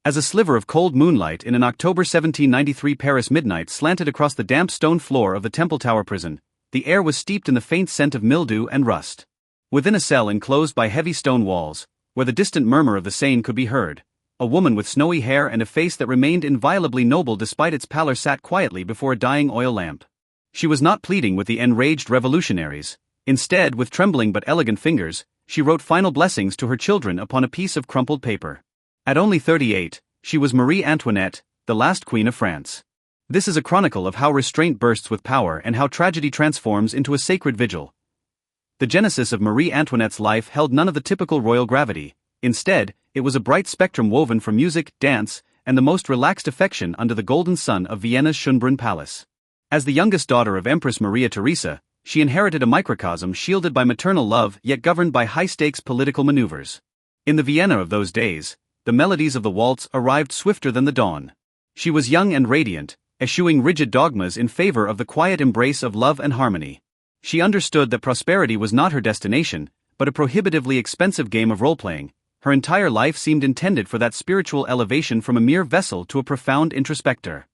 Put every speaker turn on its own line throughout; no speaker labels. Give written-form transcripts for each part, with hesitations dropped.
As a sliver of cold moonlight in an October 1793 Paris midnight slanted across the damp stone floor of the Temple Tower prison, the air was steeped in the faint scent of mildew and rust. Within a cell enclosed by heavy stone walls, where the distant murmur of the Seine could be heard, a woman with snowy hair and a face that remained inviolably noble despite its pallor sat quietly before a dying oil lamp. She was not pleading with the enraged revolutionaries. Instead, with trembling but elegant fingers, she wrote final blessings to her children upon a piece of crumpled paper. At only 38, she was Marie Antoinette, the last queen of France. This is a chronicle of how restraint bursts with power and how tragedy transforms into a sacred vigil. The genesis of Marie Antoinette's life held none of the typical royal gravity. Instead, it was a bright spectrum woven from music, dance, and the most relaxed affection under the golden sun of Vienna's Schönbrunn Palace. As the youngest daughter of Empress Maria Theresa, she inherited a microcosm shielded by maternal love yet governed by high-stakes political maneuvers. In the Vienna of those days, the melodies of the waltz arrived swifter than the dawn. She was young and radiant, eschewing rigid dogmas in favor of the quiet embrace of love and harmony. She understood that prosperity was not her destination, but a prohibitively expensive game of role-playing. Her entire life seemed intended for that spiritual elevation from a mere vessel to a profound introspector.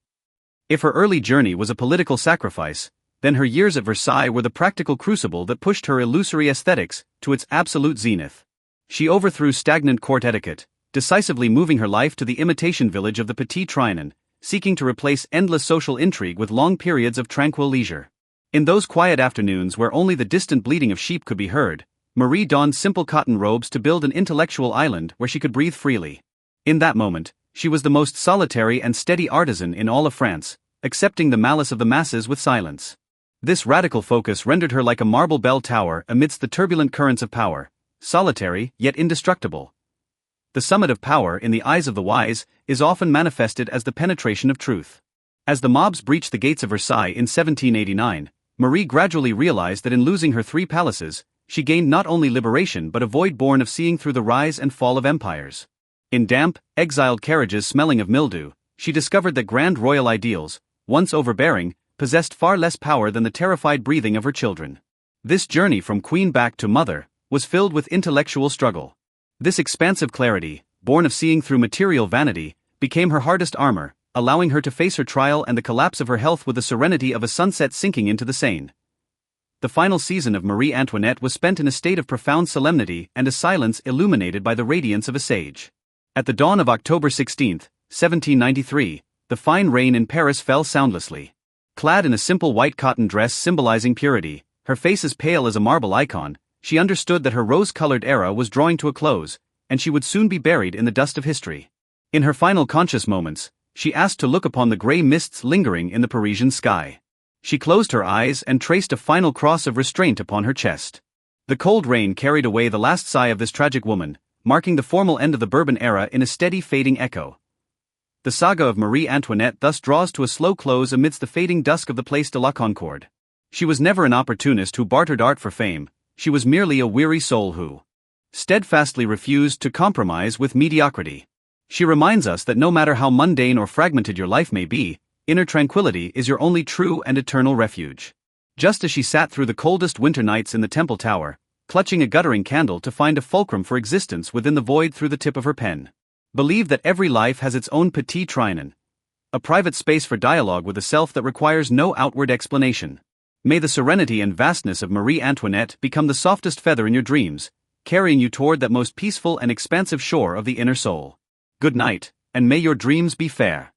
If her early journey was a political sacrifice, then her years at Versailles were the practical crucible that pushed her illusory aesthetics to its absolute zenith. She overthrew stagnant court etiquette, decisively moving her life to the imitation village of the Petit Trianon, seeking to replace endless social intrigue with long periods of tranquil leisure. In those quiet afternoons where only the distant bleating of sheep could be heard, Marie donned simple cotton robes to build an intellectual island where she could breathe freely. In that moment, she was the most solitary and steady artisan in all of France, accepting the malice of the masses with silence. This radical focus rendered her like a marble bell tower amidst the turbulent currents of power, solitary yet indestructible. The summit of power in the eyes of the wise is often manifested as the penetration of truth. As the mobs breached the gates of Versailles in 1789, Marie gradually realized that in losing her 3 palaces, she gained not only liberation but a void born of seeing through the rise and fall of empires. In damp, exiled carriages smelling of mildew, she discovered that grand royal ideals, once overbearing, possessed far less power than the terrified breathing of her children. This journey from queen back to mother was filled with intellectual struggle. This expansive clarity, born of seeing through material vanity, became her hardest armor, allowing her to face her trial and the collapse of her health with the serenity of a sunset sinking into the Seine. The final season of Marie Antoinette was spent in a state of profound solemnity and a silence illuminated by the radiance of a sage. At the dawn of October 16, 1793, the fine rain in Paris fell soundlessly. Clad in a simple white cotton dress symbolizing purity, her face as pale as a marble icon, she understood that her rose-colored era was drawing to a close, and she would soon be buried in the dust of history. In her final conscious moments, she asked to look upon the grey mists lingering in the Parisian sky. She closed her eyes and traced a final cross of restraint upon her chest. The cold rain carried away the last sigh of this tragic woman, marking the formal end of the Bourbon era in a steady fading echo. The saga of Marie Antoinette thus draws to a slow close amidst the fading dusk of the Place de la Concorde. She was never an opportunist who bartered art for fame. She was merely a weary soul who steadfastly refused to compromise with mediocrity. She reminds us that no matter how mundane or fragmented your life may be, inner tranquility is your only true and eternal refuge. Just as she sat through the coldest winter nights in the Temple Tower, clutching a guttering candle to find a fulcrum for existence within the void through the tip of her pen. Believe that every life has its own Petit Trianon, a private space for dialogue with a self that requires no outward explanation. May the serenity and vastness of Marie Antoinette become the softest feather in your dreams, carrying you toward that most peaceful and expansive shore of the inner soul. Good night, and may your dreams be fair.